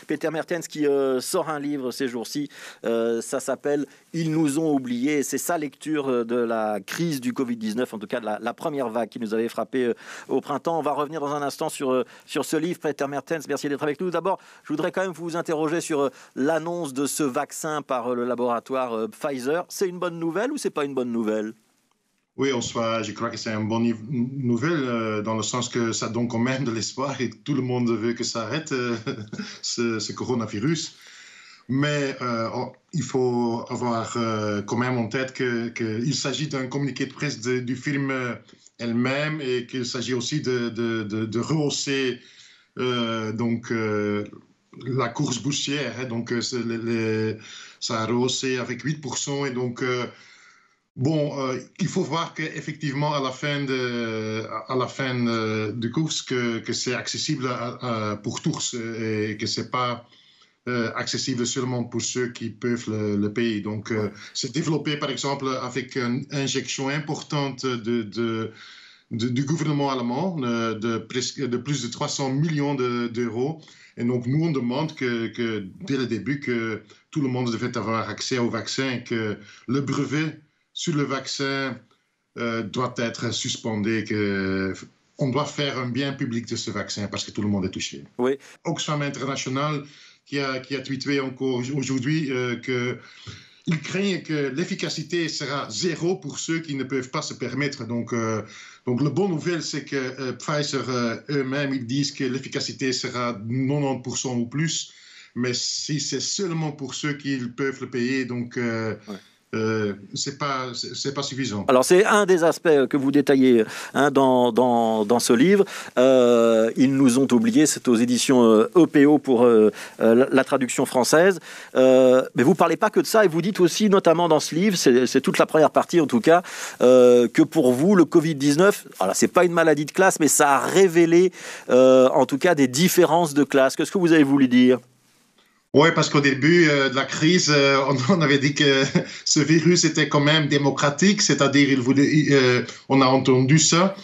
Peter Mertens qui sort un livre ces jours-ci. Ça s'appelle « Ils nous ont oubliés ». C'est sa lecture de la crise du Covid-19, en tout cas de la première vague qui nous avait frappé au printemps. On va revenir dans un instant sur ce livre. Peter Mertens, merci d'être avec nous. D'abord, je voudrais quand même vous interroger sur l'annonce de ce vaccin par le laboratoire Pfizer. C'est une bonne nouvelle ou c'est pas une bonne nouvelle ? Oui, je crois que c'est une bonne nouvelle dans le sens que ça donne quand même de l'espoir et tout le monde veut que ça arrête ce coronavirus. Mais il faut avoir quand même en tête qu'il s'agit d'un communiqué de presse du film elle-même et qu'il s'agit aussi de rehausser la course boursière. Hein, donc ça a rehaussé avec 8% et donc... il faut voir qu'effectivement, à la fin de course, que c'est accessible pour tous et que ce n'est pas accessible seulement pour ceux qui peuvent le payer. Donc, c'est développé, par exemple, avec une injection importante du gouvernement allemand de plus de 300 millions d'euros. Et donc, nous, on demande que dès le début, que tout le monde devait avoir accès au vaccin et que le brevet sur le vaccin doit être suspendu, qu'on doit faire un bien public de ce vaccin parce que tout le monde est touché. Oui. Oxfam International qui a tweeté encore aujourd'hui qu'il craignent que l'efficacité sera zéro pour ceux qui ne peuvent pas se permettre. Donc la bonne nouvelle, c'est que Pfizer eux-mêmes, ils disent que l'efficacité sera 90% ou plus, mais si c'est seulement pour ceux qui peuvent le payer, donc... c'est pas suffisant. Alors c'est un des aspects que vous détaillez dans ce livre. Ils nous ont oubliés, c'est aux éditions EPO pour la traduction française. Mais vous parlez pas que de ça et vous dites aussi, notamment dans ce livre, c'est toute la première partie en tout cas, que pour vous le Covid-19, alors c'est pas une maladie de classe, mais ça a révélé en tout cas des différences de classe. Qu'est-ce que vous avez voulu dire ? Oui, parce qu'au début de la crise, on avait dit que ce virus était quand même démocratique, c'est-à-dire on a entendu ça.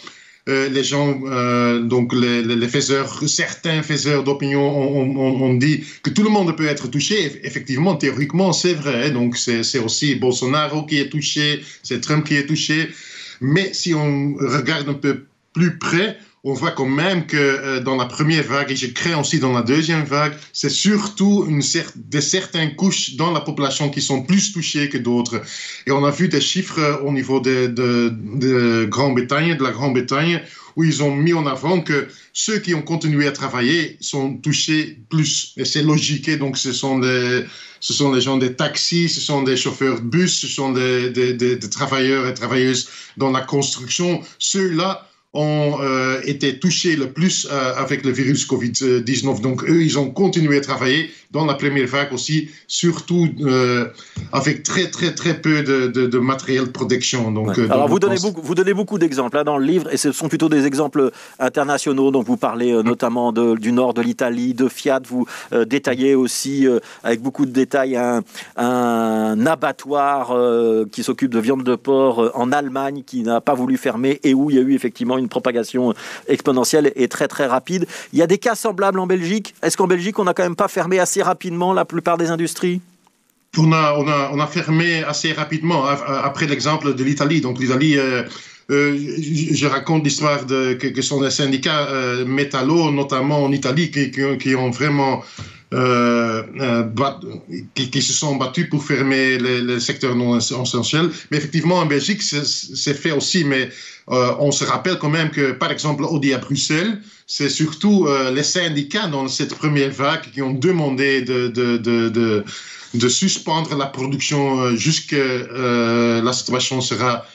Les gens, donc les certains faiseurs d'opinion ont dit que tout le monde peut être touché. Effectivement, théoriquement, c'est vrai. Donc c'est aussi Bolsonaro qui est touché, c'est Trump qui est touché. Mais si on regarde un peu plus près, on voit quand même que dans la première vague, et je crains aussi dans la deuxième vague, c'est surtout certaines couches dans la population qui sont plus touchées que d'autres. Et on a vu des chiffres au niveau de Grande-Bretagne, où ils ont mis en avant que ceux qui ont continué à travailler sont touchés plus. Et c'est logique. Et donc, ce sont les gens des taxis, ce sont des chauffeurs de bus, ce sont des travailleurs et travailleuses dans la construction. Ceux-là ont été touchés le plus avec le virus Covid-19. Donc, eux, ils ont continué à travailler dans la première vague aussi, surtout avec très, très, très peu de matériel de protection. Donc, alors, vous donnez beaucoup d'exemples dans le livre, et ce sont plutôt des exemples internationaux. Donc, vous parlez notamment du nord de l'Italie, de Fiat. Vous détaillez aussi, avec beaucoup de détails, un abattoir qui s'occupe de viande de porc en Allemagne, qui n'a pas voulu fermer, et où il y a eu effectivement une propagation exponentielle et très très rapide. Il y a des cas semblables en Belgique. Est-ce qu'en Belgique, on n'a quand même pas fermé assez rapidement la plupart des industries ? On a fermé assez rapidement après l'exemple de l'Italie. Donc l'Italie, je raconte l'histoire que sont des syndicats métallos, notamment en Italie, qui ont vraiment qui se sont battus pour fermer les secteurs non essentiels. Mais effectivement, en Belgique, c'est fait aussi. Mais on se rappelle quand même que, par exemple, à Bruxelles, c'est surtout les syndicats dans cette première vague qui ont demandé de suspendre la production jusqu'à la situation sera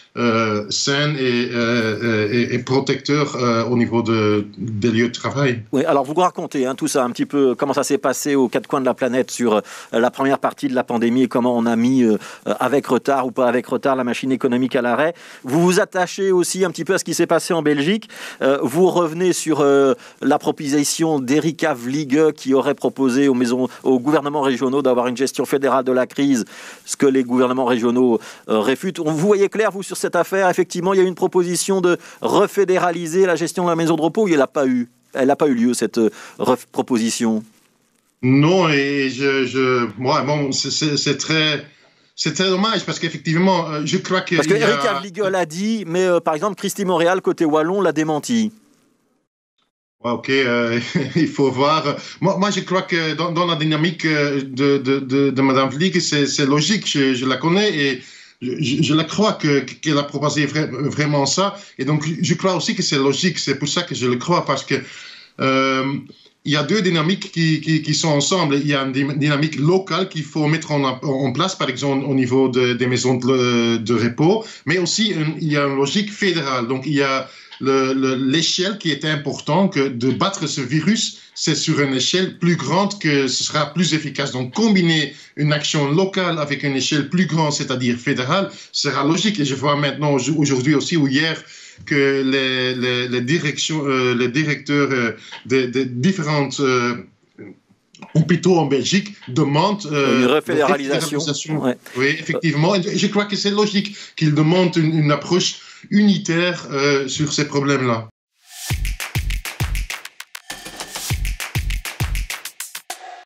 saine et protecteur au niveau des lieux de travail. Oui, alors vous racontez tout ça un petit peu, comment ça s'est passé aux quatre coins de la planète sur la première partie de la pandémie et comment on a mis avec retard ou pas avec retard la machine économique à l'arrêt. Vous vous attachez aussi un petit peu à ce qui s'est passé en Belgique. Vous revenez sur la proposition d'Erika Vliege qui aurait proposé aux gouvernements régionaux d'avoir une gestion fédérale de la crise, ce que les gouvernements régionaux réfutent. Vous voyez clair, vous, sur cette affaire, effectivement, il y a eu une proposition de refédéraliser la gestion de la maison de repos. Elle n'a pas eu lieu, cette proposition. Non, et bon, c'est très dommage parce qu'effectivement, je crois que... Parce que Eric Arligol a dit, mais par exemple, Christy Montréal, côté Wallon, l'a démenti. Ouais, ok, il faut voir. Moi, je crois que dans la dynamique de Madame Vlieg, c'est logique, je la connais et je la crois qu'elle a proposé vraiment ça. Et donc, je crois aussi que c'est logique, c'est pour ça que je le crois, parce que il y a deux dynamiques qui sont ensemble. Il y a une dynamique locale qu'il faut mettre en place, par exemple au niveau des maisons de repos, mais aussi il y a une logique fédérale. Donc il y a l'échelle qui est importante, que de battre ce virus, c'est sur une échelle plus grande que ce sera plus efficace. Donc combiner une action locale avec une échelle plus grande, c'est-à-dire fédérale, sera logique. Et je vois maintenant aujourd'hui aussi ou hier que les directeurs des différentes hôpitaux en Belgique demandent une refédéralisation. Ouais. Oui, effectivement. Je crois que c'est logique qu'ils demandent une approche unitaire sur ces problèmes-là.